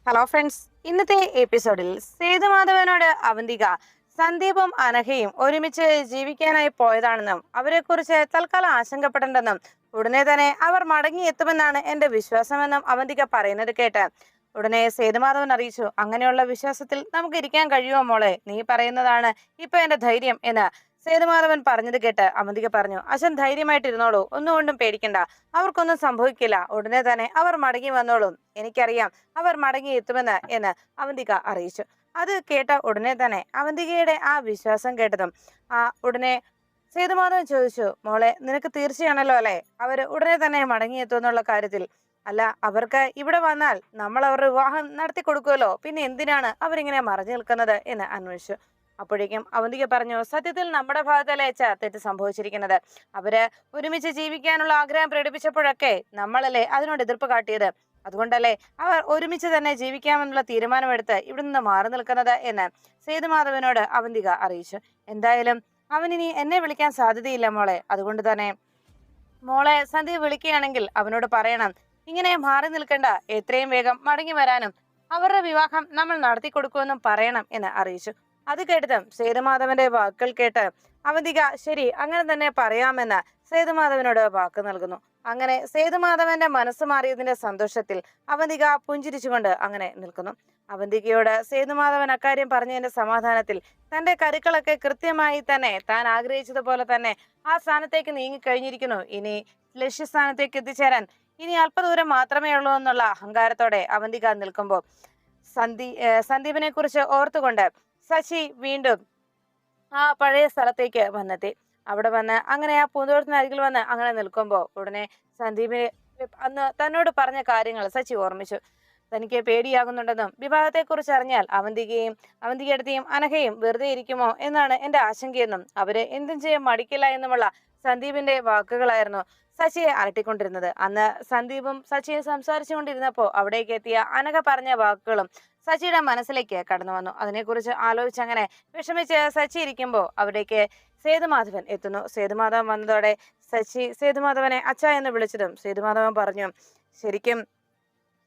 Hello friends, ഇന്നത്തെ എപ്പിസോഡിൽ സേതുമാധവനോട് അവന്തിക സന്ദീപും അനഘയും ഒരുമിച്ച് ജീവിക്കാനായി പോയതാണെന്നും അവരെക്കുറിച്ച് തൽക്കാലം ആശങ്കപ്പെടേണ്ടെന്നും ഉടനെ തന്നെ അവർ മടങ്ങിയെത്തുമെന്നാണ് എന്റെ വിശ്വാസമെന്നും അവന്തിക പറയുന്നത് കേട്ട് ഉടനെ സേതുമാധവൻ അറിയിച്ചു, അങ്ങനെയുള്ള വിശ്വാസത്തിൽ നമുക്ക് ഇരിക്കാൻ കഴിയുമോ മോളെ? നീ പറയുന്നതാണ് ഇപ്പൊ എന്റെ ധൈര്യം എന്ന് സേതുമാധവൻ പറഞ്ഞത് കേട്ട് അവന്തിക പറഞ്ഞു, അച്ഛൻ ധൈര്യമായിട്ടിരുന്നോളൂ, ഒന്നുകൊണ്ടും പേടിക്കണ്ട, അവർക്കൊന്നും സംഭവിക്കില്ല, ഉടനെ തന്നെ അവർ മടങ്ങി വന്നോളും, എനിക്കറിയാം അവർ മടങ്ങി എത്തുമെന്ന് എന്ന് അവന്തിക അറിയിച്ചു. അത് കേട്ട ഉടനെ തന്നെ അവന്തികയുടെ ആ വിശ്വാസം കേട്ടതും ഉടനെ സേതുമാധവൻ ചോദിച്ചു, മോളെ നിനക്ക് തീർച്ചയാണല്ലോ അല്ലെ അവര് ഉടനെ തന്നെ മടങ്ങിയെത്തും എന്നുള്ള കാര്യത്തിൽ? അല്ല, അവർക്ക് ഇവിടെ വന്നാൽ നമ്മൾ അവരുടെ വിവാഹം നടത്തി കൊടുക്കുമല്ലോ, പിന്നെ എന്തിനാണ് അവരിങ്ങനെ മറഞ്ഞു നിൽക്കുന്നത് എന്ന് അന്വേഷിച്ചു. അപ്പോഴേക്കും അവന്തിക പറഞ്ഞു, സത്യത്തിൽ നമ്മുടെ ഭാഗത്തല്ലേ അച്ഛാ തെറ്റ് സംഭവിച്ചിരിക്കുന്നത്. അവര് ഒരുമിച്ച് ജീവിക്കാനുള്ള ആഗ്രഹം പ്രകടിപ്പിച്ചപ്പോഴൊക്കെ നമ്മളല്ലേ അതിനോട് എതിർപ്പ് കാട്ടിയത്. അതുകൊണ്ടല്ലേ അവർ ഒരുമിച്ച് തന്നെ ജീവിക്കാമെന്നുള്ള തീരുമാനമെടുത്ത് ഇവിടെ നിന്ന് മാറി നിൽക്കുന്നത് എന്ന് സേതുമാധവനോട് അവന്തിക അറിയിച്ചു. എന്തായാലും അവനിനി എന്നെ വിളിക്കാൻ സാധ്യതയില്ല മോളെ, അതുകൊണ്ട് തന്നെ മോളെ സന്ധ്യ വിളിക്കുകയാണെങ്കിൽ അവനോട് പറയണം, ഇങ്ങനെ മാറി നിൽക്കണ്ട, എത്രയും വേഗം മടങ്ങി വരാനും അവരുടെ വിവാഹം നമ്മൾ നടത്തി കൊടുക്കുമെന്നും പറയണം എന്ന് അറിയിച്ചു. അത് കേട്ടതും സേതുമാധവന്റെ വാക്കുകൾ കേട്ട് അവന്തിക ശരി അങ്ങനെ തന്നെ പറയാമെന്ന് സേതുമാധവനോട് വാക്ക് നൽകുന്നു. അങ്ങനെ സേതുമാധവന്റെ മനസ്സ് മാറിയതിന്റെ സന്തോഷത്തിൽ അവന്തിക പുഞ്ചിരിച്ചുകൊണ്ട് അങ്ങനെ നിൽക്കുന്നു. അവന്തികയോട് സേതുമാധവൻ അക്കാര്യം പറഞ്ഞതിന്റെ സമാധാനത്തിൽ തന്റെ കരുക്കളൊക്കെ കൃത്യമായി തന്നെ താൻ ആഗ്രഹിച്ചതുപോലെ തന്നെ ആ സ്ഥാനത്തേക്ക് നീങ്ങി കഴിഞ്ഞിരിക്കുന്നു. ഇനി ലക്ഷ്യസ്ഥാനത്തേക്ക് എത്തിച്ചേരാൻ ഇനി അല്പദൂരം മാത്രമേ ഉള്ളൂ എന്നുള്ള അഹങ്കാരത്തോടെ അവന്തിക നിൽക്കുമ്പോൾ സന്ദീപിനെ കുറിച്ച് ഓർത്തുകൊണ്ട് ശശി വീണ്ടും ആ പഴയ സ്ഥലത്തേക്ക് വന്നെത്തി. അവിടെ വന്ന് അങ്ങനെ ആ പൂന്തോട്ടത്തിനരികിൽ വന്ന് അങ്ങനെ നിൽക്കുമ്പോൾ ഉടനെ സന്ദീപിനെ അന്ന് തന്നോട് പറഞ്ഞ കാര്യങ്ങൾ ശശി ഓർമ്മിച്ചു. തനിക്ക് പേടിയാകുന്നുണ്ടെന്നും വിവാഹത്തെക്കുറിച്ച് അറിഞ്ഞാൽ അവന്തികയെടുത്തിയും അനഘയും വെറുതെ ഇരിക്കുമോ എന്നാണ് എന്റെ ആശങ്കയെന്നും അവര് എന്തും ചെയ്യാൻ മടിക്കില്ല എന്നുമുള്ള സന്ദീപിന്റെ വാക്കുകളായിരുന്നു ശശിയെ അലട്ടിക്കൊണ്ടിരുന്നത്. അന്ന് സന്ദീപും ശശിയും സംസാരിച്ചു കൊണ്ടിരുന്നപ്പോൾ അവിടേക്ക് എത്തിയ അനഘ പറഞ്ഞ വാക്കുകളും സച്ചിയുടെ മനസ്സിലേക്ക് കടന്നു വന്നു. അതിനെക്കുറിച്ച് ആലോചിച്ചങ്ങനെ വിഷമിച്ച് സച്ചി ഇരിക്കുമ്പോൾ അവിടേക്ക് സേതുമാധവൻ എത്തുന്നു. സേതുമാധവൻ വന്നതോടെ സച്ചി സേതുമാധവനെ അച്ഛ എന്ന് വിളിച്ചതും സേതുമാധവൻ പറഞ്ഞു, ശരിക്കും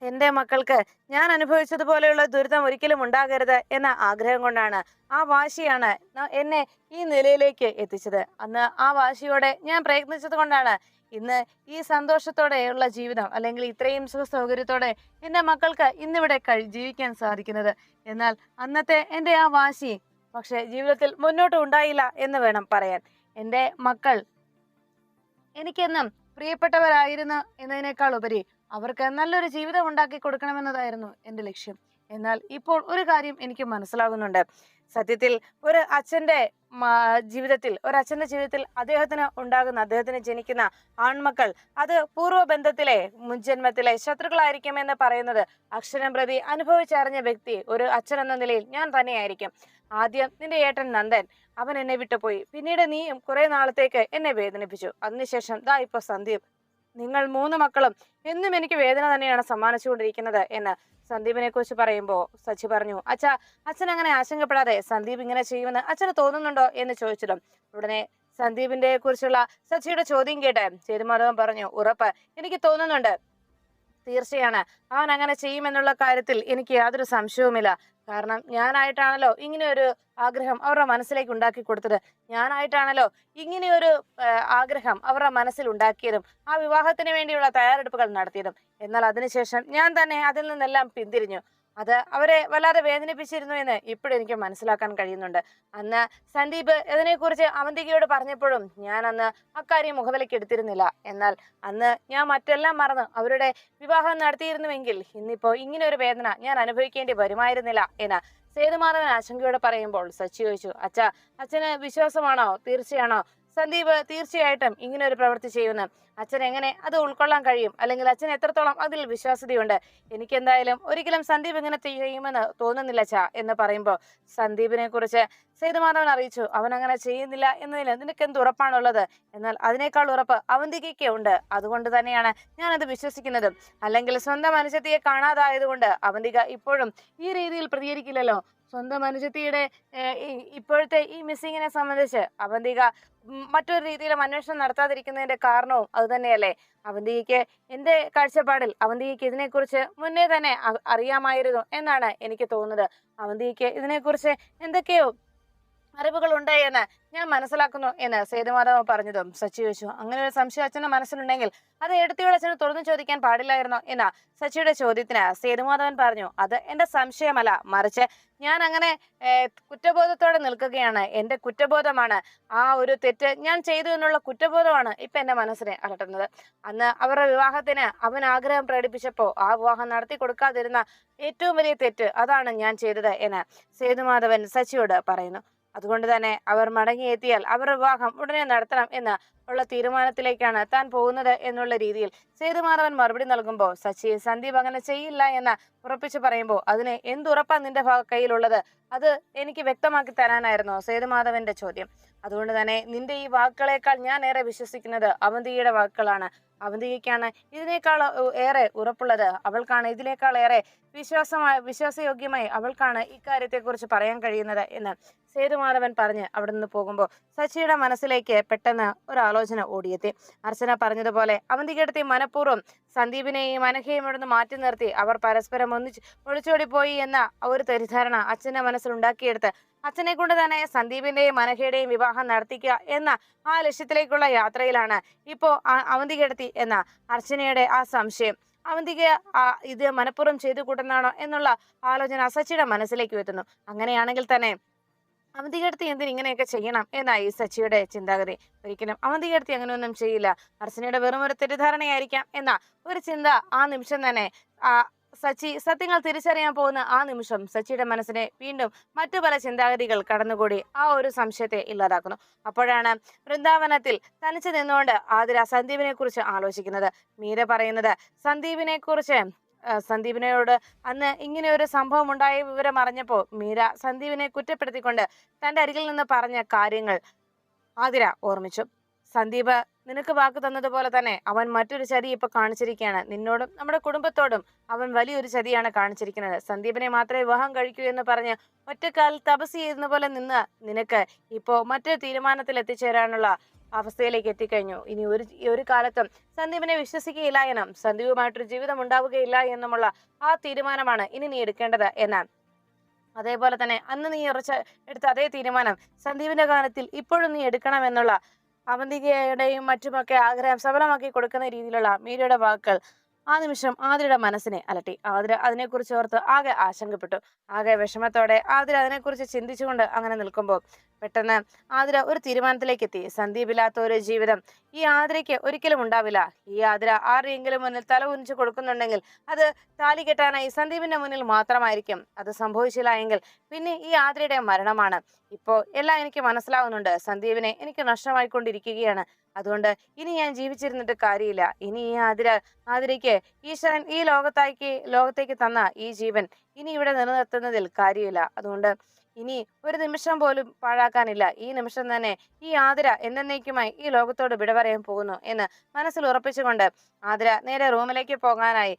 എന്റെ മക്കൾക്ക് ഞാൻ അനുഭവിച്ചതുപോലെയുള്ള ദുരിതം ഒരിക്കലും ഉണ്ടാകരുത് എന്ന ആഗ്രഹം കൊണ്ടാണ്, ആ വാശിയാണ് എന്നെ ഈ നിലയിലേക്ക് എത്തിച്ചത്. അന്ന് ആ വാശിയോടെ ഞാൻ പ്രയത്നിച്ചത് കൊണ്ടാണ് ഇന്ന് ഈ സന്തോഷത്തോടെയുള്ള ജീവിതം, അല്ലെങ്കിൽ ഇത്രയും സുഖ സൗകര്യത്തോടെ എന്റെ മക്കൾക്ക് ഇന്നിവിടെ ജീവിക്കാൻ സാധിക്കുന്നത്. എന്നാൽ അന്നത്തെ എന്റെ ആ വാശി പക്ഷെ ജീവിതത്തിൽ മുന്നോട്ട് ഉണ്ടായില്ല എന്ന് വേണം പറയാൻ. എന്റെ മക്കൾ എനിക്കെന്നും പ്രിയപ്പെട്ടവരായിരുന്നു എന്നതിനേക്കാൾ ഉപരി അവർക്ക് നല്ലൊരു ജീവിതം ഉണ്ടാക്കി കൊടുക്കണമെന്നതായിരുന്നു എൻ്റെ ലക്ഷ്യം. എന്നാൽ ഇപ്പോൾ ഒരു കാര്യം എനിക്ക് മനസ്സിലാകുന്നുണ്ട്. സത്യത്തിൽ ഒരു അച്ഛന്റെ ജീവിതത്തിൽ അദ്ദേഹത്തിന് ജനിക്കുന്ന ആൺമക്കൾ അത് പൂർവ്വബന്ധത്തിലെ മുൻജന്മത്തിലെ ശത്രുക്കളായിരിക്കും എന്ന് പറയുന്നത് അക്ഷരം പ്രതി അനുഭവിച്ചറിഞ്ഞ വ്യക്തി ഒരു അച്ഛൻ എന്ന നിലയിൽ ഞാൻ തന്നെയായിരിക്കും. ആദ്യം നിന്റെ ഏട്ടൻ നന്ദൻ, അവൻ എന്നെ വിട്ടുപോയി, പിന്നീട് നീയും കുറെ നാളത്തേക്ക് എന്നെ വേദനിപ്പിച്ചു, അതിനുശേഷം ദാ ഇപ്പൊ സന്ദീപ്, നിങ്ങൾ മൂന്ന് മക്കളും എന്നും എനിക്ക് വേദന തന്നെയാണ് സമ്മാനിച്ചുകൊണ്ടിരിക്കുന്നത് എന്ന് സന്ദീപിനെ കുറിച്ച് പറയുമ്പോൾ സച്ചി പറഞ്ഞു, അച്ഛൻ അങ്ങനെ ആശങ്കപ്പെടാതെ, സന്ദീപ് ഇങ്ങനെ ചെയ്യുമെന്ന് അച്ഛന് തോന്നുന്നുണ്ടോ എന്ന് ചോദിച്ചിടും. ഉടനെ സന്ദീപിന്റെ കുറിച്ചുള്ള സച്ചിയുടെ ചോദ്യം കേട്ട് സേതുമാധവൻ പറഞ്ഞു, ഉറപ്പ്, എനിക്ക് തോന്നുന്നുണ്ട്, തീർച്ചയാണ് അവൻ അങ്ങനെ ചെയ്യുമെന്നുള്ള കാര്യത്തിൽ എനിക്ക് യാതൊരു സംശയവുമില്ല. കാരണം ഞാനായിട്ടാണല്ലോ ഇങ്ങനെ ഒരു ആഗ്രഹം അവരുടെ മനസ്സിലേക്ക് ഉണ്ടാക്കി കൊടുത്തത്, ഞാനായിട്ടാണല്ലോ ഇങ്ങനെയൊരു ആഗ്രഹം അവരുടെ മനസ്സിൽ ഉണ്ടാക്കിയതും ആ വിവാഹത്തിന് വേണ്ടിയുള്ള തയ്യാറെടുപ്പുകൾ നടത്തിയതും. എന്നാൽ അതിനുശേഷം ഞാൻ തന്നെ അതിൽ നിന്നെല്ലാം പിന്തിരിഞ്ഞു. അത് അവരെ വല്ലാതെ വേദനിപ്പിച്ചിരുന്നു എന്ന് ഇപ്പോഴെനിക്ക് മനസ്സിലാക്കാൻ കഴിയുന്നുണ്ട്. അന്ന് സന്ദീപ് ഇതിനെക്കുറിച്ച് അവന്തികയോട് പറഞ്ഞപ്പോഴും ഞാൻ അന്ന് അക്കാര്യം മുഖവിലേക്ക് എടുത്തിരുന്നില്ല. എന്നാൽ അന്ന് ഞാൻ മറ്റെല്ലാം മറന്ന് അവരുടെ വിവാഹം നടത്തിയിരുന്നുവെങ്കിൽ ഇന്നിപ്പോ ഇങ്ങനെ ഒരു വേദന ഞാൻ അനുഭവിക്കേണ്ടി വരുമായിരുന്നില്ല എന്ന് സേതുമാധവൻ ആശങ്കയോടെ പറയുമ്പോൾ സച്ചി ചോദിച്ചു, അച്ഛന് വിശ്വാസമാണോ, തീർച്ചയാണോ സന്ദീപ് തീർച്ചയായിട്ടും ഇങ്ങനെ ഒരു പ്രവൃത്തി ചെയ്യുമെന്ന് അച്ഛൻ എങ്ങനെ അത് ഉൾക്കൊള്ളാൻ കഴിയും, അല്ലെങ്കിൽ അച്ഛൻ എത്രത്തോളം അതിൽ വിശ്വാസ്യതയുണ്ട്? എനിക്ക് എന്തായാലും ഒരിക്കലും സന്ദീപ് ഇങ്ങനെ ചെയ്യുമെന്ന് തോന്നുന്നില്ല എന്ന് പറയുമ്പോൾ സന്ദീപിനെ കുറിച്ച് സേതുമാധവൻ അറിയിച്ചു, അവൻ അങ്ങനെ ചെയ്യുന്നില്ല എന്നതിന് നിനക്ക് എന്ത് ഉറപ്പാണുള്ളത്? എന്നാൽ അതിനേക്കാൾ ഉറപ്പ് അവന്തികയ്ക്ക് ഉണ്ട്, അതുകൊണ്ട് തന്നെയാണ് ഞാനത് വിശ്വസിക്കുന്നതും. അല്ലെങ്കിൽ സ്വന്തം അനുജത്തിയെ കാണാതായതുകൊണ്ട് അവന്തിക ഇപ്പോഴും ഈ രീതിയിൽ പ്രതികരിക്കില്ലല്ലോ. സ്വന്തം അനുജത്തിയുടെ ഇപ്പോഴത്തെ ഈ മിസ്സിങ്ങിനെ സംബന്ധിച്ച് അവന്തിക മറ്റൊരു രീതിയിലും അന്വേഷണം നടത്താതിരിക്കുന്നതിന്റെ കാരണവും അതുതന്നെയല്ലേ? അവന്തികയ്ക്ക് എന്റെ കാഴ്ചപ്പാടിൽ അവന്തികയ്ക്ക് ഇതിനെക്കുറിച്ച് മുന്നേ തന്നെ അറിയാമായിരുന്നു എന്നാണ് എനിക്ക് തോന്നുന്നത്. അവന്തികയ്ക്ക് ഇതിനെക്കുറിച്ച് എന്തൊക്കെയോ അറിവുകളുണ്ട് എന്ന് ഞാൻ മനസ്സിലാക്കുന്നു എന്ന് സേതുമാധവൻ പറഞ്ഞതും സച്ചി ചോദിച്ചു, അങ്ങനെ ഒരു സംശയം അച്ഛന്റെ മനസ്സിലുണ്ടെങ്കിൽ അത് എടുത്തിയുടെ അച്ഛന് തുറന്നു ചോദിക്കാൻ പാടില്ലായിരുന്നോ എന്ന സച്ചിയുടെ ചോദ്യത്തിന് സേതുമാധവൻ പറഞ്ഞു, അത് എന്റെ സംശയമല്ല, മറിച്ച് ഞാൻ അങ്ങനെ കുറ്റബോധത്തോടെ നിൽക്കുകയാണ്. എന്റെ കുറ്റബോധമാണ്, ആ ഒരു തെറ്റ് ഞാൻ ചെയ്തു എന്നുള്ള കുറ്റബോധമാണ് ഇപ്പൊ എന്റെ മനസ്സിനെ അലട്ടുന്നത്. അന്ന് അവരുടെ വിവാഹത്തിന് അവൻ ആഗ്രഹം പ്രകടിപ്പിച്ചപ്പോ ആ വിവാഹം നടത്തി കൊടുക്കാതിരുന്ന ഏറ്റവും വലിയ തെറ്റ് അതാണ് ഞാൻ ചെയ്തത് എന്ന് സേതുമാധവൻ സച്ചിയോട് പറയുന്നു. അതുകൊണ്ട് തന്നെ അവർ മടങ്ങിയെത്തിയാൽ അവരുടെ വിവാഹം ഉടനെ നടത്തണം എന്ന് ഉള്ള തീരുമാനത്തിലേക്കാണ് താൻ പോകുന്നത് എന്നുള്ള രീതിയിൽ സേതുമാധവൻ മറുപടി നൽകുമ്പോൾ സച്ചി സന്ദീപ് അങ്ങനെ ചെയ്യില്ല എന്ന് ഉറപ്പിച്ചു പറയുമ്പോൾ അതിന് എന്തുറപ്പാ നിന്റെ കയ്യിലുള്ളത്, അത് എനിക്ക് വ്യക്തമാക്കി തരാനായിരുന്നു സേതുമാധവന്റെ ചോദ്യം. അതുകൊണ്ട് തന്നെ നിന്റെ ഈ വാക്കുകളേക്കാൾ ഞാൻ ഏറെ വിശ്വസിക്കുന്നത് അവന്തികയുടെ വാക്കുകളാണ്. അവന്തികയ്ക്കാണ് ഇതിനേക്കാൾ ഏറെ ഉറപ്പുള്ളത്, അവൾക്കാണ് ഇതിനേക്കാൾ ഏറെ വിശ്വാസയോഗ്യമായി അവൾക്കാണ് ഇക്കാര്യത്തെക്കുറിച്ച് പറയാൻ കഴിയുന്നത് എന്ന് സേതുമാധവൻ പറഞ്ഞ് അവിടെ നിന്ന് പോകുമ്പോൾ സച്ചിയുടെ മനസ്സിലേക്ക് പെട്ടെന്ന് ഒരു ആലോചന ഓടിയെത്തി. അർച്ചന പറഞ്ഞതുപോലെ അവന്തികേടത്തി മനഃപൂർവ്വം സന്ദീപിനെയും അനഘയും ഇവിടുന്ന് മാറ്റി നിർത്തി അവർ പരസ്പരം ഒളിച്ചോടി പോയി എന്ന ഒരു തെറ്റിദ്ധാരണ അച്ഛന്റെ മനസ്സിൽ ഉണ്ടാക്കിയെടുത്ത് അച്ഛനെ കൊണ്ട് തന്നെ സന്ദീപിന്റെയും അനഘയുടെയും വിവാഹം നടത്തിക്കുക എന്ന ആ ലക്ഷ്യത്തിലേക്കുള്ള യാത്രയിലാണ് ഇപ്പോ അവന്തികേടത്തി എന്ന അർച്ചനയുടെ ആ സംശയം. അവന്തിക ഇത് മനഃപൂർവ്വം ചെയ്തു കൂട്ടുന്നതാണോ എന്നുള്ള ആലോചന സച്ചിയുടെ മനസ്സിലേക്ക് എത്തുന്നു. അങ്ങനെയാണെങ്കിൽ തന്നെ അവന്തികേടത്തി എന്തിന് ഇങ്ങനെയൊക്കെ ചെയ്യണം എന്നായി സച്ചിയുടെ ചിന്താഗതി. ഒരിക്കലും അവന്തികേടത്തി അങ്ങനെയൊന്നും ചെയ്യില്ല, അർച്ചനയുടെ വെറും ഒരു തെറ്റിദ്ധാരണയായിരിക്കാം എന്ന ഒരു ചിന്ത ആ നിമിഷം തന്നെ സച്ചി സത്യങ്ങൾ തിരിച്ചറിയാൻ പോകുന്ന ആ നിമിഷം സച്ചിയുടെ മനസ്സിനെ വീണ്ടും മറ്റു പല ചിന്താഗതികൾ കടന്നുകൂടി ആ ഒരു സംശയത്തെ ഇല്ലാതാക്കുന്നു. അപ്പോഴാണ് വൃന്ദാവനത്തിൽ തനിച്ച് നിന്നുകൊണ്ട് ആതിര സന്ദീപിനെ കുറിച്ച് ആലോചിക്കുന്നത്. മീര പറയുന്നത് സന്ദീപിനോട് അന്ന് ഇങ്ങനെ ഒരു സംഭവം ഉണ്ടായ വിവരം അറിഞ്ഞപ്പോൾ മീര സന്ദീപിനെ കുറ്റപ്പെടുത്തിക്കൊണ്ട് തന്റെ അരികിൽ നിന്ന് പറഞ്ഞ കാര്യങ്ങൾ ആതിര ഓർമ്മിച്ചു. സന്ദീപ് നിനക്ക് വാക്ക് തന്നതുപോലെ തന്നെ അവൻ മറ്റൊരു ചതി ഇപ്പൊ കാണിച്ചിരിക്കുകയാണ്. നിന്നോടും നമ്മുടെ കുടുംബത്തോടും അവൻ വലിയൊരു ചതിയാണ് കാണിച്ചിരിക്കുന്നത്. സന്ദീപിനെ മാത്രമേ വിവാഹം കഴിക്കൂ എന്ന് പറഞ്ഞ് ഒറ്റക്കാലിൽ തപസ് ചെയ്യുന്ന പോലെ നിന്ന് നിനക്ക് ഇപ്പോ മറ്റൊരു തീരുമാനത്തിൽ എത്തിച്ചേരാനുള്ള അവസ്ഥയിലേക്ക് എത്തിക്കഴിഞ്ഞു. ഇനി ഒരു കാലത്തും സന്ദീപിനെ വിശ്വസിക്കുകയില്ല എന്നും സന്ദീപുമായിട്ടൊരു ജീവിതം ഉണ്ടാവുകയില്ല എന്നുമുള്ള ആ തീരുമാനമാണ് ഇനി നീ എടുക്കേണ്ടത് എന്നാണ്. അതേപോലെ തന്നെ അന്ന് നീ എടുത്ത അതേ തീരുമാനം സന്ദീപിന്റെ കാര്യത്തിൽ ഇപ്പോഴും നീ എടുക്കണമെന്നുള്ള അവന്തികയുടെയും മറ്റുമൊക്കെ ആഗ്രഹം സഫലമാക്കി കൊടുക്കുന്ന രീതിയിലുള്ള മീരയുടെ വാക്കുകൾ ആ നിമിഷം ആതിരയുടെ മനസ്സിനെ അലട്ടി. ആതിര അതിനെക്കുറിച്ച് ഓർത്ത് ആകെ ആശങ്കപ്പെട്ടു. ആകെ വിഷമത്തോടെ ആതിര അതിനെക്കുറിച്ച് ചിന്തിച്ചുകൊണ്ട് അങ്ങനെ നിൽക്കുമ്പോൾ പെട്ടെന്ന് ആതിര ഒരു തീരുമാനത്തിലേക്ക് എത്തി. സന്ദീപില്ലാത്ത ഒരു ജീവിതം ഈ ആതിരയ്ക്ക് ഒരിക്കലും ഉണ്ടാവില്ല. ഈ ആതിര ആരുടെയെങ്കിലും മുന്നിൽ തല കുനിച്ചു കൊടുക്കുന്നുണ്ടെങ്കിൽ അത് താലി കെട്ടാനായി സന്ദീപിന്റെ മുന്നിൽ മാത്രമായിരിക്കും. അത് സംഭവിച്ചില്ല എങ്കിൽ പിന്നെ ഈ ആതിരയുടെ മരണമാണ്. ഇപ്പോ എല്ലാം എനിക്ക് മനസ്സിലാവുന്നുണ്ട്. സന്ദീപിനെ എനിക്ക് നഷ്ടമായിക്കൊണ്ടിരിക്കുകയാണ്. അതുകൊണ്ട് ഇനി ഞാൻ ജീവിച്ചിരുന്നിട്ട് കാര്യമില്ല. ഇനി ഈ ആതിരയ്ക്ക് ഈശ്വരൻ ഈ ലോകത്തേക്ക് തന്ന ഈ ജീവൻ ഇനി ഇവിടെ നിലനിർത്തുന്നതിൽ കാര്യമില്ല. അതുകൊണ്ട് ഇനി ഒരു നിമിഷം പോലും പാഴാക്കാനില്ല. ഈ നിമിഷം തന്നെ ഈ ആതിര എന്നേക്കുമായി ഈ ലോകത്തോട് വിട പറയാൻ പോകുന്നു എന്ന് മനസ്സിൽ ഉറപ്പിച്ചുകൊണ്ട് ആതിര നേരെ റൂമിലേക്ക് പോകാനായി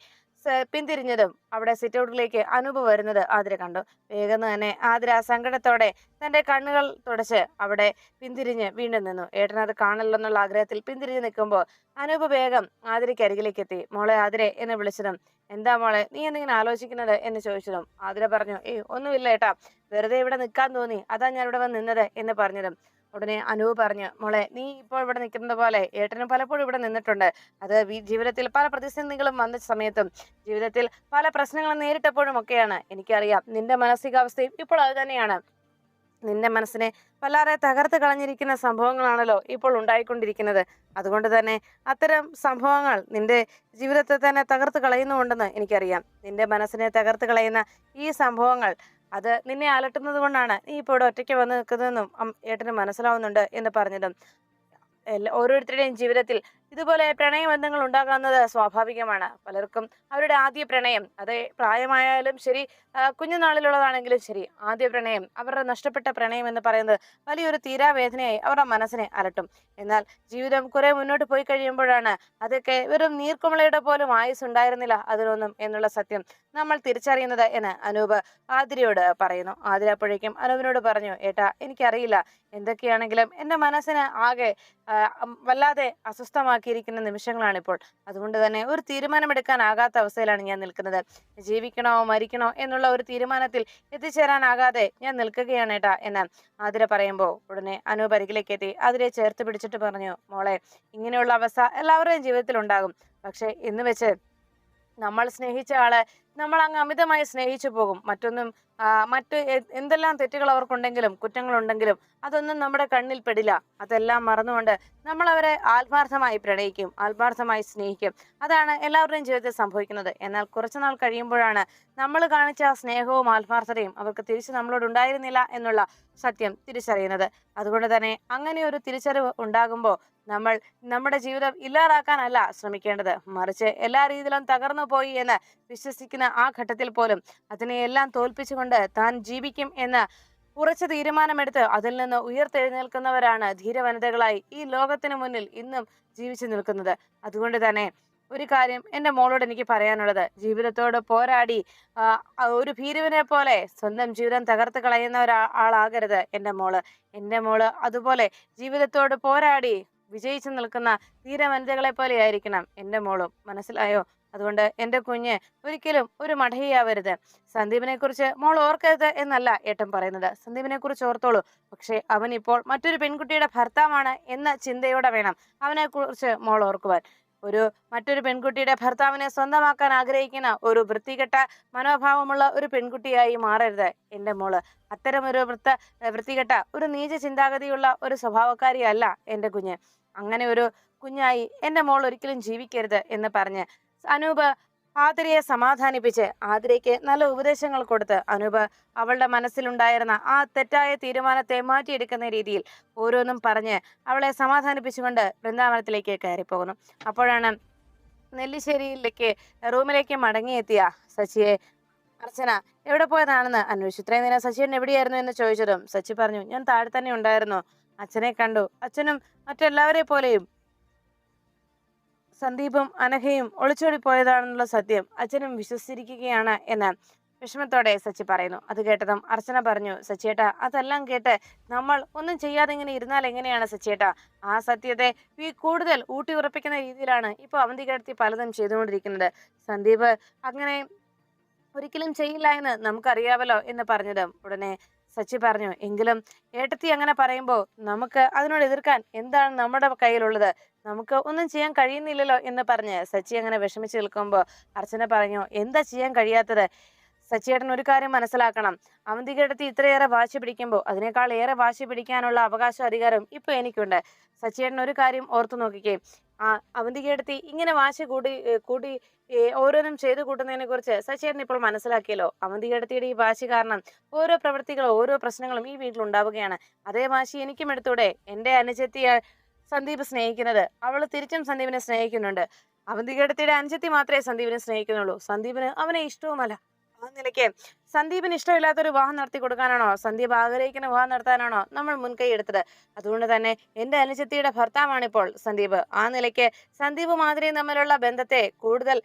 പിന്തിരിഞ്ഞതും അവിടെ സിറ്റൗട്ടിലേക്ക് അനൂപ് വരുന്നത് ആതിര കണ്ടു. വേഗം തന്നെ ആതിര സങ്കടത്തോടെ തന്റെ കണ്ണുകൾ തുടച്ച് അവിടെ പിന്തിരിഞ്ഞ് വീണ്ടും നിന്നു. ഏട്ടനത് കാണലെന്നുള്ള ആഗ്രഹത്തിൽ പിന്തിരിഞ്ഞ് നിൽക്കുമ്പോൾ അനൂപ് വേഗം ആതിരയ്ക്ക് അരികിലേക്ക് എത്തി. മോളെ ആതിരെ എന്ന് വിളിച്ചതും എന്താ മോളെ നീ എന്തെങ്കിലും ആലോചിക്കുന്നത് എന്ന് ചോദിച്ചതും ആതിര പറഞ്ഞു, ഒന്നുമില്ല ഏട്ടാ, വെറുതെ ഇവിടെ നിൽക്കാൻ തോന്നി, അതാ ഞാൻ ഇവിടെ വന്ന് നിന്നത് എന്ന് പറഞ്ഞതും ഉടനെ അനൂപ് പറഞ്ഞു, മോളെ നീ ഇപ്പോൾ ഇവിടെ നിൽക്കുന്നത് പോലെ ഏട്ടനും പലപ്പോഴും ഇവിടെ നിന്നിട്ടുണ്ട്. അത് ജീവിതത്തിൽ പല പ്രതിസന്ധികളും വന്ന സമയത്തും ജീവിതത്തിൽ പല പ്രശ്നങ്ങളും നേരിട്ടപ്പോഴും ഒക്കെയാണ്. എനിക്കറിയാം നിന്റെ മാനസികാവസ്ഥയും ഇപ്പോൾ അത് തന്നെയാണ്. നിന്റെ മനസ്സിനെ വല്ലാതെ തകർത്ത് കളഞ്ഞിരിക്കുന്ന സംഭവങ്ങളാണല്ലോ ഇപ്പോൾ ഉണ്ടായിക്കൊണ്ടിരിക്കുന്നത്. അതുകൊണ്ട് തന്നെ അത്തരം സംഭവങ്ങൾ നിന്റെ ജീവിതത്തെ തന്നെ തകർത്ത് കളയുന്നുണ്ടെന്ന് എനിക്കറിയാം. നിന്റെ മനസ്സിനെ തകർത്ത് കളയുന്ന ഈ സംഭവങ്ങൾ അത് നിന്നെ അലട്ടുന്നത് കൊണ്ടാണ് നീ ഇപ്പോൾ ഇവിടെ ഒറ്റയ്ക്ക് വന്ന് നിൽക്കുന്നതെന്നും ഏട്ടന് മനസ്സിലാവുന്നുണ്ട് എന്ന് പറഞ്ഞതും ഓരോരുത്തരുടെയും ജീവിതത്തിൽ ഇതുപോലെ പ്രണയബന്ധങ്ങൾ ഉണ്ടാകുന്നത് സ്വാഭാവികമാണ്. പലർക്കും അവരുടെ ആദ്യ പ്രണയം, അത് പ്രായമായാലും ശരി കുഞ്ഞുനാളിലുള്ളതാണെങ്കിലും ശരി, ആദ്യ പ്രണയം, അവരുടെ നഷ്ടപ്പെട്ട പ്രണയം എന്ന് പറയുന്നത് വലിയൊരു തീരാവേദനയായി അവരുടെ മനസ്സിനെ അലട്ടും. എന്നാൽ ജീവിതം കുറെ മുന്നോട്ട് പോയി കഴിയുമ്പോഴാണ് അതൊക്കെ വെറും നീർക്കുമിളയുടെ പോലും ആയുസ് ഉണ്ടായിരുന്നില്ല അതിനൊന്നും എന്നുള്ള സത്യം നമ്മൾ തിരിച്ചറിയുന്നത് എന്ന് അനൂപ് ആതിരയോട് പറയുന്നു. ആതിര അപ്പോഴേക്കും അനൂപിനോട് പറഞ്ഞു, ഏട്ടാ എനിക്കറിയില്ല, എന്തൊക്കെയാണെങ്കിലും എൻ്റെ മനസ്സിന് ആകെ വല്ലാതെ അസ്വസ്ഥമാക്കിയിരിക്കുന്ന നിമിഷങ്ങളാണിപ്പോൾ. അതുകൊണ്ട് തന്നെ ഒരു തീരുമാനമെടുക്കാനാകാത്ത അവസ്ഥയിലാണ് ഞാൻ നിൽക്കുന്നത്. ജീവിക്കണോ മരിക്കണോ എന്നുള്ള ഒരു തീരുമാനത്തിൽ എത്തിച്ചേരാനാകാതെ ഞാൻ നിൽക്കുകയാണ് ഏട്ടാ എന്ന് ആതിര പറയുമ്പോൾ ഉടനെ അനൂപ് അരികിലേക്ക് എത്തി ആതിരയെ ചേർത്ത് പിടിച്ചിട്ട് പറഞ്ഞു, മോളെ, ഇങ്ങനെയുള്ള അവസ്ഥ എല്ലാവരുടെയും ജീവിതത്തിൽ ഉണ്ടാകും. പക്ഷെ എന്ന് വെച്ച് നമ്മൾ സ്നേഹിച്ച ആളെ നമ്മൾ അങ്ങ് അമിതമായി സ്നേഹിച്ചു പോകും. എന്തെല്ലാം തെറ്റുകൾ അവർക്കുണ്ടെങ്കിലും കുറ്റങ്ങളുണ്ടെങ്കിലും അതൊന്നും നമ്മുടെ കണ്ണിൽ പെടില്ല. അതെല്ലാം മറന്നുകൊണ്ട് നമ്മൾ അവരെ ആത്മാർത്ഥമായി പ്രണയിക്കും, ആത്മാർത്ഥമായി സ്നേഹിക്കും. അതാണ് എല്ലാവരുടെയും ജീവിതത്തിൽ സംഭവിക്കുന്നത്. എന്നാൽ കുറച്ചുനാൾ കഴിയുമ്പോഴാണ് നമ്മൾ കാണിച്ച ആ സ്നേഹവും ആത്മാർത്ഥതയും അവർക്ക് തിരിച്ച് നമ്മളോട് ഉണ്ടായിരുന്നില്ല എന്നുള്ള സത്യം തിരിച്ചറിയുന്നത്. അതുകൊണ്ട് തന്നെ അങ്ങനെ ഒരു തിരിച്ചറിവ് ഉണ്ടാകുമ്പോൾ നമ്മൾ നമ്മുടെ ജീവിതം ഇല്ലാതാക്കാനല്ല ശ്രമിക്കേണ്ടത്, മറിച്ച് എല്ലാ രീതിയിലും തകർന്നു പോയി എന്ന് വിശ്വസിക്കുന്ന ആ ഘട്ടത്തിൽ പോലും അതിനെയെല്ലാം തോൽപ്പിച്ചുകൊണ്ട് താൻ ജീവിക്കും എന്ന് ഉറച്ച തീരുമാനമെടുത്ത് അതിൽ നിന്ന് ഉയർത്തെഴുന്നേൽക്കുന്നവരാണ് ധീരവനിതകളായി ഈ ലോകത്തിന് മുന്നിൽ ഇന്നും ജീവിച്ചു നിൽക്കുന്നത്. അതുകൊണ്ട് തന്നെ ഒരു കാര്യം എൻ്റെ മോളോട് എനിക്ക് പറയാനുള്ളത്, ജീവിതത്തോട് പോരാടി ഒരു ഭീരുവിനെ പോലെ സ്വന്തം ജീവിതം തകർത്ത് കളയുന്ന ഒരാളാകരുത് എൻ്റെ മോള്. എൻ്റെ മോള് അതുപോലെ ജീവിതത്തോട് പോരാടി വിജയിച്ചു നിൽക്കുന്ന ധീരവനിതകളെ പോലെ ആയിരിക്കണം എൻ്റെ മോളും. മനസ്സിലായോ? അതുകൊണ്ട് എൻ്റെ കുഞ്ഞ് ഒരിക്കലും ഒരു മടഹിയാവരുത്. സന്ദീപിനെ കുറിച്ച് മോൾ ഓർക്കരുത് എന്നല്ല ഏട്ടൻ പറയുന്നത്. സന്ദീപിനെ കുറിച്ച് ഓർത്തോളൂ. പക്ഷെ അവൻ ഇപ്പോൾ മറ്റൊരു പെൺകുട്ടിയുടെ ഭർത്താവാണ് എന്ന ചിന്തയോടെ വേണം അവനെ കുറിച്ച് മോൾ ഓർക്കുവാൻ. മറ്റൊരു പെൺകുട്ടിയുടെ ഭർത്താവിനെ സ്വന്തമാക്കാൻ ആഗ്രഹിക്കുന്ന ഒരു വൃത്തികെട്ട മനോഭാവമുള്ള ഒരു പെൺകുട്ടിയായി മാറരുത് എൻ്റെ മോള്. അത്തരമൊരു വൃത്തികെട്ട ഒരു നീച ചിന്താഗതിയുള്ള ഒരു സ്വഭാവക്കാരിയല്ല എൻ്റെ കുഞ്ഞ്. അങ്ങനെ ഒരു കുഞ്ഞായി എൻ്റെ മോൾ ഒരിക്കലും ജീവിക്കരുത് എന്ന് പറഞ്ഞ് അനൂപ് ആതിരയെ സമാധാനിപ്പിച്ച് ആതിരയ്ക്ക് നല്ല ഉപദേശങ്ങൾ കൊടുത്ത് അനൂപ് അവളുടെ മനസ്സിലുണ്ടായിരുന്ന ആ തെറ്റായ തീരുമാനത്തെ മാറ്റിയെടുക്കുന്ന രീതിയിൽ ഓരോന്നും പറഞ്ഞ് അവളെ സമാധാനിപ്പിച്ചുകൊണ്ട് വൃന്ദാവനത്തിലേക്ക് കയറിപ്പോകുന്നു. അപ്പോഴാണ് നെല്ലിശ്ശേരിയിലേക്ക് റൂമിലേക്ക് മടങ്ങിയെത്തിയ സച്ചിയെ അർച്ചന എവിടെ പോയതാണെന്ന് അന്വേഷിച്ചു. ഇത്രയും നേരം സച്ചിൻ എവിടെയായിരുന്നു എന്ന് ചോദിച്ചതും സച്ചി പറഞ്ഞു, ഞാൻ താഴെ തന്നെ ഉണ്ടായിരുന്നു, അച്ഛനെ കണ്ടു. അച്ഛനും മറ്റെല്ലാവരെ പോലെയും സന്ദീപും അനഘയും ഒളിച്ചോടി പോയതാണെന്നുള്ള സത്യം അച്ഛനും വിശ്വസിച്ചിരിക്കുകയാണ് എന്ന് വിഷമത്തോടെ സച്ചി പറയുന്നു. അത് കേട്ടതും അർച്ചന പറഞ്ഞു, സച്ചിയേട്ടാ, അതെല്ലാം കേട്ട് നമ്മൾ ഒന്നും ചെയ്യാതെ ഇങ്ങനെ ഇരുന്നാൽ എങ്ങനെയാണ് സച്ചിയേട്ടാ? ആ സത്യത്തെ കൂടുതൽ ഊട്ടി ഉറപ്പിക്കുന്ന രീതിയിലാണ് ഇപ്പൊ അവന്തികേടത്തി പലതും ചെയ്തുകൊണ്ടിരിക്കുന്നത്. സന്ദീപ് അങ്ങനെ ഒരിക്കലും ചെയ്യില്ല എന്ന് നമുക്കറിയാമല്ലോ എന്ന് പറഞ്ഞതും ഉടനെ സച്ചി പറഞ്ഞു, എങ്കിലും ഏട്ടത്തി അങ്ങനെ പറയുമ്പോൾ നമുക്ക് അതിനോട് എതിർക്കാൻ എന്താണ് നമ്മുടെ കയ്യിലുള്ളത്? നമുക്ക് ഒന്നും ചെയ്യാൻ കഴിയുന്നില്ലല്ലോ എന്ന് പറഞ്ഞ് സച്ചി അങ്ങനെ വിഷമിച്ച് നിൽക്കുമ്പോൾ അർച്ചന പറഞ്ഞു, എന്താ ചെയ്യാൻ കഴിയാത്തത്? സച്ചിയേട്ടൻ ഒരു കാര്യം മനസ്സിലാക്കണം, അവന്തികേടത്തി ഇത്രയേറെ വാശി പിടിക്കുമ്പോൾ അതിനേക്കാൾ ഏറെ വാശി പിടിക്കാനുള്ള അവകാശം അധികാരം ഇപ്പൊ എനിക്കുണ്ട്. സച്ചിയേട്ടൻ ഒരു കാര്യം ഓർത്തു നോക്കിക്കേ, അവന്തികേടത്തി ഇങ്ങനെ വാശി കൂടി ഓരോന്നും ചെയ്തു കൂട്ടുന്നതിനെ കുറിച്ച് സച്ചിയേട്ടൻ ഇപ്പോൾ മനസ്സിലാക്കിയല്ലോ. അവന്തികേടത്തിയുടെ ഈ വാശി കാരണം ഓരോ പ്രവൃത്തികളും ഓരോ പ്രശ്നങ്ങളും ഈ വീട്ടിൽ ഉണ്ടാവുകയാണ്. അതേ വാശി എനിക്കും എടുത്തൂടെ? എൻ്റെ അനുജത്തിയെ സന്ദീപ് സ്നേഹിക്കുന്നത്, അവൾ തിരിച്ചും സന്ദീപിനെ സ്നേഹിക്കുന്നുണ്ട്. അവന്തികേടത്തിയുടെ അനുജത്തി മാത്രമേ സന്ദീപിനെ സ്നേഹിക്കുന്നുള്ളൂ. സന്ദീപിന് അവനെ ഇഷ്ടവുമല്ല. ആ നിലയ്ക്ക് സന്ദീപിന് ഇഷ്ടമില്ലാത്തൊരു വിവാഹം നടത്തി കൊടുക്കാനാണോ, സന്ദീപ് ആഗ്രഹിക്കുന്ന വിവാഹം നടത്താനാണോ നമ്മൾ മുൻകൈ എടുത്തത്? അതുകൊണ്ട് തന്നെ എൻ്റെ അനുജത്തിയുടെ ഭർത്താവാണിപ്പോൾ സന്ദീപ്. ആ നിലയ്ക്ക് സന്ദീപും ആതിരയും തമ്മിലുള്ള ബന്ധത്തെ കൂടുതൽ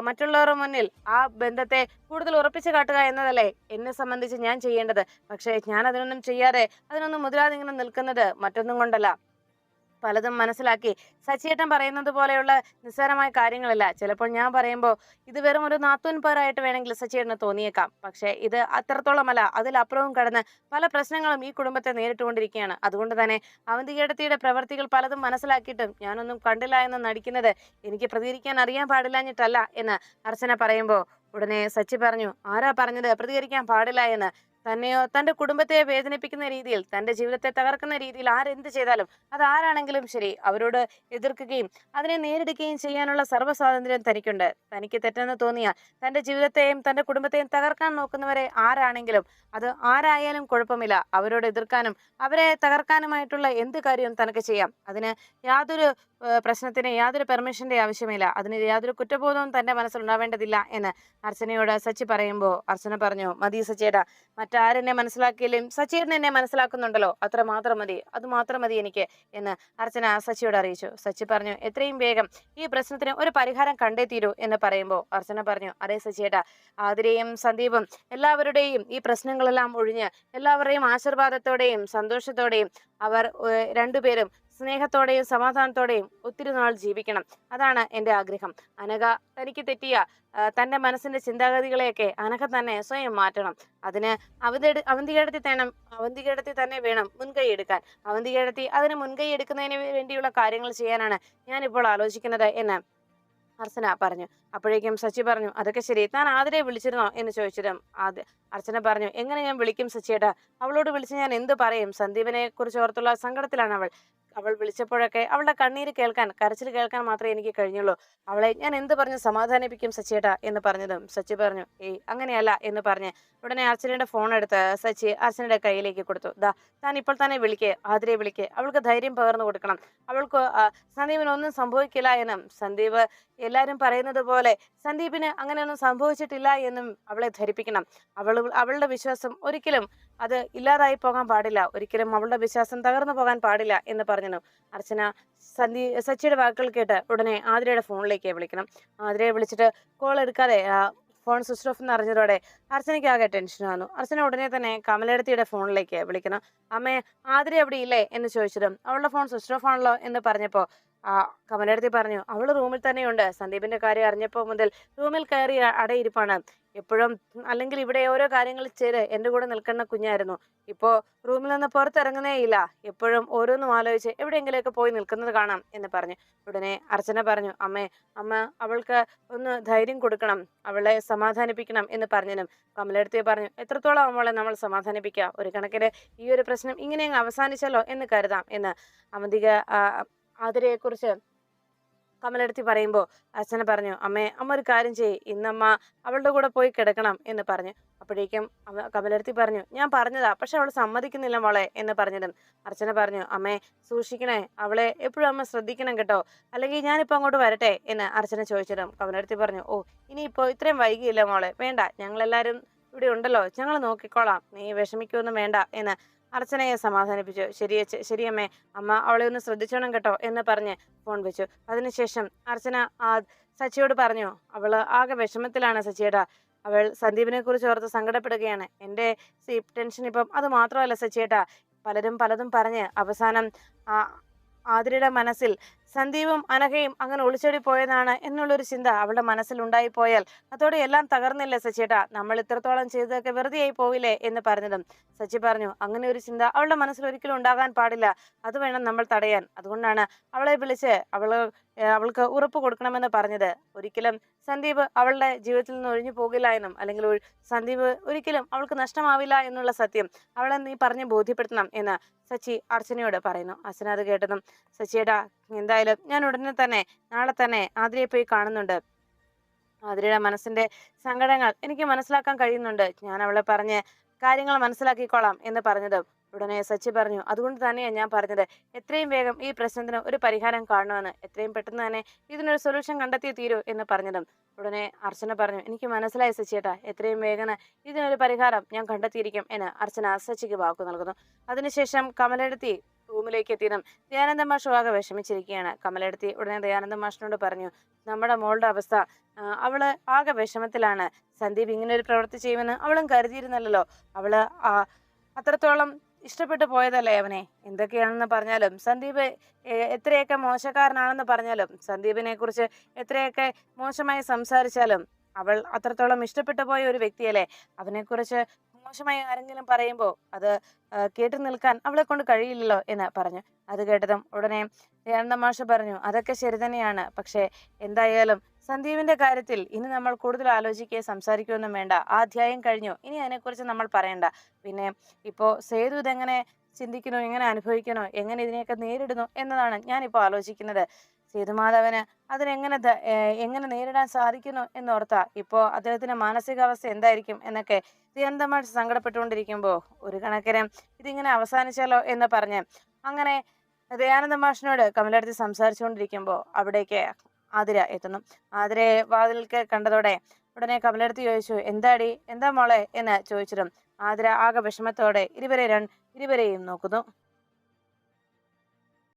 മറ്റുള്ളവരുടെ മുന്നിൽ ആ ബന്ധത്തെ കൂടുതൽ ഉറപ്പിച്ചു കാട്ടുക എന്നതല്ലേ എന്നെ സംബന്ധിച്ച് ഞാൻ ചെയ്യേണ്ടത്. പക്ഷേ ഞാൻ അതിനൊന്നും ചെയ്യാതെ അതിനൊന്നും മുതിരാതെ ഇങ്ങനെ നിൽക്കുന്നത് മറ്റൊന്നും കൊണ്ടല്ല. പലതും മനസ്സിലാക്കി സച്ചിയേട്ടൻ പറയുന്നത് പോലെയുള്ള നിസ്സാരമായ കാര്യങ്ങളല്ല. ചിലപ്പോൾ ഞാൻ പറയുമ്പോൾ ഇത് വെറും ഒരു നാത്തൂൻ പേരായിട്ട് വേണമെങ്കിൽ സച്ചിയേട്ടന് തോന്നിയേക്കാം. പക്ഷേ ഇത് അത്രത്തോളമല്ല, അതിലപ്പുറവും കടന്ന് പല പ്രശ്നങ്ങളും ഈ കുടുംബത്തെ നേരിട്ടുകൊണ്ടിരിക്കുകയാണ്. അതുകൊണ്ട് തന്നെ അവന്തികേടത്തിയുടെ പ്രവർത്തികൾ പലതും മനസ്സിലാക്കിയിട്ടും ഞാനൊന്നും കണ്ടില്ല എന്ന് നടിക്കുന്നത് എനിക്ക് പ്രതികരിക്കാൻ അറിയാൻ പാടില്ലാഞ്ഞിട്ടല്ല എന്ന് അർച്ചന പറയുമ്പോൾ ഉടനെ സച്ചി പറഞ്ഞു, ആരാ പറഞ്ഞത് പ്രതികരിക്കാൻ പാടില്ല എന്ന്? തന്നെയോ തൻ്റെ കുടുംബത്തെ വേദനിപ്പിക്കുന്ന രീതിയിൽ തൻ്റെ ജീവിതത്തെ തകർക്കുന്ന രീതിയിൽ ആരെന്ത് ചെയ്താലും അത് ആരാണെങ്കിലും ശരി അവരോട് എതിർക്കുകയും അതിനെ നേരിടുകയും ചെയ്യാനുള്ള സർവ്വ സ്വാതന്ത്ര്യം തനിക്കുണ്ട്. തനിക്ക് തെറ്റെന്ന് തോന്നിയ തൻ്റെ ജീവിതത്തെയും തൻ്റെ കുടുംബത്തെയും തകർക്കാൻ നോക്കുന്നവരെ ആരാണെങ്കിലും അത് ആരായാലും കുഴപ്പമില്ല, അവരോട് എതിർക്കാനും അവരെ തകർക്കാനുമായിട്ടുള്ള എന്ത് കാര്യവും തനിക്ക് ചെയ്യാം. അതിന് യാതൊരു പ്രശ്നത്തിന് യാതൊരു പെർമിഷന്റെ ആവശ്യമില്ല, അതിന് യാതൊരു കുറ്റബോധവും തൻ്റെ മനസ്സിൽ ഉണ്ടാവേണ്ടതില്ല എന്ന് അർച്ചനയോട് സച്ചി പറയുമ്പോൾ അർച്ചന പറഞ്ഞു, മതി സച്ചിയേട്ടാ, മറ്റാരെന്നെ മനസ്സിലാക്കിയാലും സച്ചിയേട്ടൻ എന്നെ മനസ്സിലാക്കുന്നുണ്ടല്ലോ, അത്ര മാത്രം മതി, അത് മാത്രം മതി എനിക്ക് എന്ന് അർച്ചന സച്ചിയോട് അറിയിച്ചു. സച്ചി പറഞ്ഞു, എത്രയും വേഗം ഈ പ്രശ്നത്തിന് ഒരു പരിഹാരം കണ്ടേ തീരൂ എന്ന് പറയുമ്പോൾ അർച്ചന പറഞ്ഞു, അതെ സച്ചിയേട്ടാ, ആതിരയും സന്ദീപും എല്ലാവരുടെയും ഈ പ്രശ്നങ്ങളെല്ലാം ഒഴിഞ്ഞ് എല്ലാവരുടെയും ആശീർവാദത്തോടെയും സന്തോഷത്തോടെയും അവർ രണ്ടുപേരും സ്നേഹത്തോടെയും സമാധാനത്തോടെയും ഒത്തിരി നാൾ ജീവിക്കണം. അതാണ് എൻ്റെ ആഗ്രഹം. അനഘ തനിക്ക് തെറ്റിയ തൻ്റെ മനസ്സിൻ്റെ ചിന്താഗതികളെയൊക്കെ അനഘ തന്നെ സ്വയം മാറ്റണം. അതിന് അവന്തികേടത്തി തന്നെ വേണം മുൻകൈ എടുക്കാൻ. അവന്തികേടത്തി അതിന് മുൻകൈ എടുക്കുന്നതിന് വേണ്ടിയുള്ള കാര്യങ്ങൾ ചെയ്യാനാണ് ഞാനിപ്പോൾ ആലോചിക്കുന്നത് എന്ന് അർച്ചന പറഞ്ഞു. അപ്പോഴേക്കും സച്ചി പറഞ്ഞു, അതൊക്കെ ശരി, താൻ ആതിരയെ വിളിച്ചിരുന്നോ എന്ന് ചോദിച്ചതും അർച്ചന പറഞ്ഞു, എങ്ങനെ ഞാൻ വിളിക്കും സച്ചിയേട്ടാ, അവളോട് വിളിച്ച് ഞാൻ എന്ത് പറയും? സന്ദീപിനെ കുറിച്ച് ഓർത്തുള്ള സങ്കടത്തിലാണ് അവൾ വിളിച്ചപ്പോഴൊക്കെ അവളുടെ കണ്ണീര് കേൾക്കാൻ, കരച്ചിൽ കേൾക്കാൻ മാത്രമേ എനിക്ക് കഴിഞ്ഞുള്ളൂ. അവളെ ഞാൻ എന്ത് പറഞ്ഞ് സമാധാനിപ്പിക്കും സച്ചിയേട്ടാ എന്ന് പറഞ്ഞതും സച്ചി പറഞ്ഞു, ഏയ് അങ്ങനെയല്ല എന്ന് പറഞ്ഞ് ഉടനെ അർച്ചനയുടെ ഫോൺ എടുത്ത് സച്ചി അർച്ചനയുടെ കയ്യിലേക്ക് കൊടുത്തു. താൻ ഇപ്പോൾ തന്നെ വിളിക്കേ, ആതിരയെ വിളിക്കേ, അവൾക്ക് ധൈര്യം പകർന്നു കൊടുക്കണം. അവൾക്ക് സന്ദീപിന് ഒന്നും സംഭവിക്കില്ല എന്നും സന്ദീപ് എല്ലാവരും പറയുന്നത് പോലെ സന്ദീപിന് അങ്ങനെയൊന്നും സംഭവിച്ചിട്ടില്ല എന്നും അവളെ ധരിപ്പിക്കണം. അവളുടെ വിശ്വാസം ഒരിക്കലും അത് ഇല്ലാതായി പോകാൻ പാടില്ല, ഒരിക്കലും അവളുടെ വിശ്വാസം തകർന്നു പോകാൻ പാടില്ല എന്ന് പറഞ്ഞു. അർച്ചന സച്ചിയുടെ വാക്കുകൾ കേട്ട് ഉടനെ ആതിരയുടെ ഫോണിലേക്ക് വിളിക്കണം. ആതിരയെ വിളിച്ചിട്ട് കോൾ എടുക്കാതെ ഫോൺ സ്വിച്ച് ഓഫ് എന്ന് അറിഞ്ഞതോടെ അർച്ചനയ്ക്ക് ആകെ ടെൻഷൻ വന്നു. അർച്ചന ഉടനെ തന്നെ കമലേടത്തിയുടെ ഫോണിലേക്ക് വിളിക്കണം. അമ്മേ, ആതിര എവിടെ ഇല്ലേ എന്ന് ചോദിച്ചതും അവളുടെ ഫോൺ സ്വിച്ച് ഓഫ് ആണല്ലോ എന്ന് പറഞ്ഞപ്പോൾ കമലേടത്തി പറഞ്ഞു, അവള് റൂമിൽ തന്നെയുണ്ട്. സന്ദീപിന്റെ കാര്യം അറിഞ്ഞപ്പോൾ മുതൽ റൂമിൽ കയറി അടയിരിപ്പാണ്. എപ്പോഴും അല്ലെങ്കിൽ ഇവിടെ ഓരോ കാര്യങ്ങൾ ചെയ്ത് എൻ്റെ കൂടെ നിൽക്കുന്ന കുഞ്ഞായിരുന്നു. ഇപ്പോൾ റൂമിൽ നിന്ന് പുറത്തിറങ്ങുന്നേ ഇല്ല. എപ്പോഴും ഓരോന്നും ആലോചിച്ച് എവിടെയെങ്കിലുമൊക്കെ പോയി നിൽക്കുന്നത് കാണാം എന്ന് പറഞ്ഞു. ഉടനെ അർച്ചന പറഞ്ഞു, അമ്മ അവൾക്ക് ഒന്ന് ധൈര്യം കൊടുക്കണം, അവളെ സമാധാനിപ്പിക്കണം എന്ന് പറഞ്ഞതിനും കമലെടുത്തി പറഞ്ഞു, എത്രത്തോളം അവളെ നമ്മൾ സമാധാനിപ്പിക്കുക, ഒരു കണക്കിന് ഈ ഒരു പ്രശ്നം ഇങ്ങനെ അങ്ങ് അവസാനിച്ചല്ലോ എന്ന് കരുതാം എന്ന് അവന്തിക ആതിരയെക്കുറിച്ച് കമലെടുത്തി പറയുമ്പോൾ അച്ഛനെ പറഞ്ഞു, അമ്മ ഒരു കാര്യം ചെയ്യ്, ഇന്നമ്മ അവളുടെ കൂടെ പോയി കിടക്കണം എന്ന് പറഞ്ഞു. അപ്പോഴേക്കും കമലെടുത്തി പറഞ്ഞു, ഞാൻ പറഞ്ഞതാ, പക്ഷെ അവൾ സമ്മതിക്കുന്നില്ല മോളെ എന്ന് പറഞ്ഞതും അർച്ചന പറഞ്ഞു, അമ്മേ സൂക്ഷിക്കണേ, അവളെ എപ്പോഴും അമ്മ ശ്രദ്ധിക്കണം കേട്ടോ, അല്ലെങ്കിൽ ഞാനിപ്പോൾ അങ്ങോട്ട് വരട്ടെ എന്ന് അർച്ചന ചോദിച്ചതും കമലെടുത്തി പറഞ്ഞു, ഇനിയിപ്പോൾ ഇത്രയും വൈകിയില്ല മോളെ, വേണ്ട, ഞങ്ങളെല്ലാവരും ഇവിടെ ഉണ്ടല്ലോ, ഞങ്ങൾ നോക്കിക്കോളാം, നീ വിഷമിക്കൊന്നും വേണ്ട എന്ന് അർച്ചനയെ സമാധാനിപ്പിച്ചു. ശരിയമ്മേ, അമ്മ അവളെ ഒന്ന് ശ്രദ്ധിച്ചോണം കേട്ടോ എന്ന് പറഞ്ഞ് ഫോൺ വെച്ചു. അതിനുശേഷം അർച്ചന സച്ചിയോട് പറഞ്ഞു, അവള് ആകെ വിഷമത്തിലാണ് സച്ചിയേട്ടാ, അവൾ സന്ദീപിനെ കുറിച്ച് ഓർത്ത് സങ്കടപ്പെടുകയാണ്. എൻ്റെ ടെൻഷൻ ഇപ്പം അത് മാത്രമല്ല സച്ചിയേട്ടാ, പലതും പറഞ്ഞ് അവസാനം ആതിരയുടെ മനസ്സിൽ സന്ദീപും അനഘയും അങ്ങനെ ഒളിച്ചോടി പോയതാണ് എന്നുള്ളൊരു ചിന്ത അവളുടെ മനസ്സിൽ ഉണ്ടായിപ്പോയാൽ അതോടെ എല്ലാം തകർന്നില്ലേ സച്ചിയേട്ടാ, നമ്മൾ ഇത്രത്തോളം ചെയ്തതൊക്കെ വെറുതെ ആയി പോവില്ലേ എന്ന് പറഞ്ഞതും സച്ചി പറഞ്ഞു, അങ്ങനെ ഒരു ചിന്ത അവളുടെ മനസ്സിൽ ഒരിക്കലും ഉണ്ടാകാൻ പാടില്ല, അത് വേണം നമ്മൾ തടയാൻ. അതുകൊണ്ടാണ് അവളെ വിളിച്ച് അവൾക്ക് ഉറപ്പ് കൊടുക്കണമെന്ന് പറഞ്ഞത്. ഒരിക്കലും സന്ദീപ് അവളുടെ ജീവിതത്തിൽ നിന്ന് ഒഴിഞ്ഞു പോകില്ല എന്നും, അല്ലെങ്കിൽ സന്ദീപ് ഒരിക്കലും അവൾക്ക് നഷ്ടമാവില്ല എന്നുള്ള സത്യം അവളെ നീ പറഞ്ഞ് ബോധ്യപ്പെടുത്തണം എന്ന് സച്ചി അർച്ചനയോട് പറയുന്നു. അർച്ചന അത് കേട്ടതും, സച്ചിയേട്ടാ എന്തായാലും ഞാൻ ഉടനെ തന്നെ നാളെ തന്നെ ആതിരയെ പോയി കാണുന്നുണ്ട്. ആതിരയുടെ മനസ്സിന്റെ സങ്കടങ്ങൾ എനിക്ക് മനസ്സിലാക്കാൻ കഴിയുന്നുണ്ട്. ഞാൻ അവളെ പറഞ്ഞ് കാര്യങ്ങൾ മനസ്സിലാക്കിക്കോളാം എന്ന് പറഞ്ഞതും ഉടനെ സച്ചി പറഞ്ഞു, അതുകൊണ്ട് തന്നെയാണ് ഞാൻ പറഞ്ഞത്, എത്രയും വേഗം ഈ പ്രശ്നത്തിന് ഒരു പരിഹാരം കാണുമെന്ന്, എത്രയും പെട്ടെന്ന് തന്നെ ഇതിനൊരു സൊല്യൂഷൻ കണ്ടെത്തിയേ തീരൂ എന്ന് പറഞ്ഞതും ഉടനെ അർച്ചന പറഞ്ഞു, എനിക്ക് മനസ്സിലായി സച്ചിയേട്ടാ, എത്രയും വേഗം ഇതിനൊരു പരിഹാരം ഞാൻ കണ്ടെത്തിയിരിക്കും എന്ന് അർച്ചന സച്ചിക്ക് വാക്കു നൽകുന്നു. അതിനുശേഷം കമലെടുത്തി റൂമിലേക്ക് എത്തിയതും ദയാനന്ദ മാഷ് ആകെ വിഷമിച്ചിരിക്കുകയാണ്. കമലെടുത്തി ഉടനെ ദയാനന്ദ മാഷിനോട് പറഞ്ഞു, നമ്മുടെ മോളുടെ അവസ്ഥ, അവള് ആകെ വിഷമത്തിലാണ്. സന്ദീപ് ഇങ്ങനെ ഒരു പ്രവൃത്തി ചെയ്യുമെന്ന് അവളും കരുതിയിരുന്നല്ലോ. അവള് അത്രത്തോളം ഇഷ്ടപ്പെട്ടു പോയതല്ലേ അവനെ. എന്തൊക്കെയാണെന്ന് പറഞ്ഞാലും സന്ദീപ് എത്രയൊക്കെ മോശക്കാരനാണെന്ന് പറഞ്ഞാലും സന്ദീപിനെ കുറിച്ച് എത്രയൊക്കെ മോശമായി സംസാരിച്ചാലും അവൾ അത്രത്തോളം ഇഷ്ടപ്പെട്ടു പോയ ഒരു വ്യക്തിയല്ലേ. അവനെക്കുറിച്ച് മോശമായി ആരെങ്കിലും പറയുമ്പോൾ അത് കേട്ടു നിൽക്കാൻ അവളെ കൊണ്ട് കഴിയില്ലല്ലോ എന്ന് പറഞ്ഞു. അത് കേട്ടതും ഉടനെ ദയാനന്ദ മാഷ് പറഞ്ഞു, അതൊക്കെ ശരി തന്നെയാണ്, പക്ഷെ എന്തായാലും സന്ദീപിന്റെ കാര്യത്തിൽ ഇനി നമ്മൾ കൂടുതൽ ആലോചിക്കുകയോ സംസാരിക്കുകയൊന്നും വേണ്ട. ആ അധ്യായം കഴിഞ്ഞു, ഇനി അതിനെക്കുറിച്ച് നമ്മൾ പറയണ്ട. പിന്നെ ഇപ്പോൾ സേതു ഇതെങ്ങനെ ചിന്തിക്കണോ, എങ്ങനെ അനുഭവിക്കണോ, എങ്ങനെ ഇതിനെയൊക്കെ നേരിടുന്നു എന്നതാണ് ഞാനിപ്പോൾ ആലോചിക്കുന്നത്. സേതുമാധവന് എങ്ങനെ നേരിടാൻ സാധിക്കുന്നു എന്നോർത്താ ഇപ്പോൾ അദ്ദേഹത്തിന്റെ മാനസികാവസ്ഥ എന്തായിരിക്കും എന്നൊക്കെ ദയാനന്ദ മാഷ് സങ്കടപ്പെട്ടുകൊണ്ടിരിക്കുമ്പോൾ ഒരു കണക്കിന് ഇതിങ്ങനെ അവസാനിച്ചാലോ എന്ന് പറഞ്ഞ് അങ്ങനെ ദയാനന്ദ മാഷിനോട് കമലെടുത്ത് സംസാരിച്ചുകൊണ്ടിരിക്കുമ്പോൾ അവിടേക്ക് ആതിര എത്തുന്നു. ആതിരയെ വാതിൽക്ക് കണ്ടതോടെ ഉടനെ കമലെടുത്ത് ചോദിച്ചു, എന്താ മോളെ എന്ന് ചോദിച്ചിട്ടും ആതിര ആകെ വിഷമത്തോടെ ഇരുവരെയും നോക്കുന്നു.